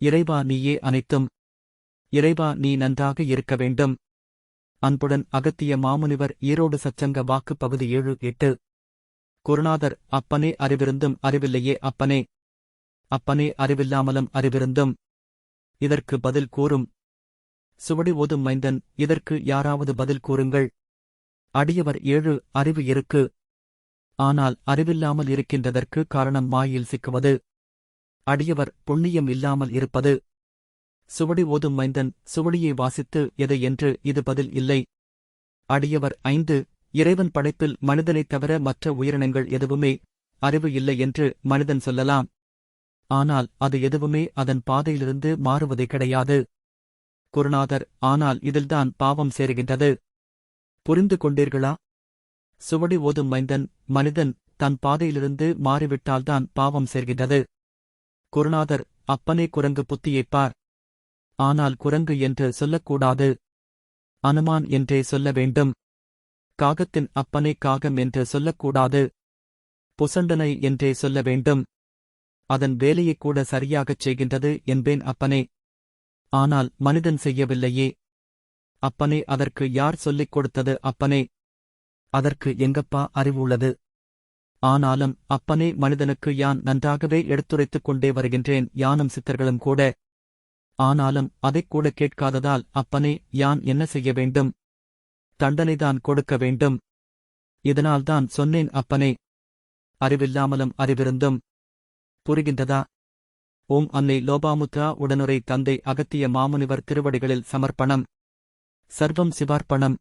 இறைவா நீயே அனைத்தும். இறைவா நீ நன்றாக இருக்க வேண்டும். அன்புடன் அகத்திய மாமுனிவர் ஈரோடு சச்சங்க வாக்கு பகுதி 7-8. குருநாதர் அப்பனே அறிவிருந்தும் அறிவில்லையே அப்பனே. அப்பனே அறிவில்லாமலும் அறிவிருந்தும். இதற்கு பதில் கூறும். சுவடி ஓதும் மைந்தன், இதற்கு யாராவது பதில் கூறுங்கள். அடியவர் 7 அறிவு இருக்கு. ஆனால் அறிவில்லாமல் இருக்கின்றதற்கு காரணம் மாயில் சிக்குவது. அடியவர் புண்ணியம் இல்லாமல் இருப்பது. சுவடி ஓதும் மைந்தன், சுவடியை வாசித்து எதை என்று இது பதில் இல்லை. அடியவர் 5 இறைவன் படைப்பில் மனிதனைத் தவிர மற்ற உயிரினங்கள் எதுவுமே அறிவு இல்லை என்று மனிதன் சொல்லலாம். ஆனால் அது எதுவுமே அதன் பாதையிலிருந்து மாறுவதே கிடையாது. குருநாதர், ஆனால் இதில்தான் பாவம் சேருகின்றது. புரிந்து கொண்டீர்களா? சுவடி ஓதும் மைந்தன், மனிதன் தன் பாதையிலிருந்து மாறிவிட்டால்தான் பாவம் சேர்கின்றது. குருநாதர், அப்பனே குரங்கு புத்தியைப் பார். ஆனால் குரங்கு என்று சொல்லக்கூடாது. அனுமான் என்றே சொல்ல வேண்டும். காகத்தின் அப்பனே காகம் என்று சொல்லக்கூடாது. புசண்டனை என்றே சொல்ல வேண்டும். அதன் வேலையைக் கூட சரியாகச் செய்கின்றது என்பேன் அப்பனே. ஆனால் மனிதன் செய்யவில்லையே. அப்பனே, அதற்கு யார் சொல்லிக் கொடுத்தது அப்பனே? அதற்கு எங்கப்பா அறிவுள்ளது? ஆனாலும் அப்பனே, மனிதனுக்கு யான் நன்றாகவே எடுத்துரைத்துக் கொண்டே வருகின்றேன், யானும் சித்தர்களும் கூட. ஆனாலும் அதைக் கூட கேட்காததால் அப்பனே, யான் என்ன செய்ய வேண்டும்? தண்டனைதான் கொடுக்க வேண்டும். இதனால்தான் சொன்னேன் அப்பனே. அறிவில்லாமலும் அறிவிருந்தும். புரிகின்றதா? ஓம் அன்னை லோபாமுத்ரா உடனுரை தந்தை அகத்திய மாமுனிவர் திருவடிகளில் சமர்ப்பணம். சர்வம் சிவார்ப்பணம்.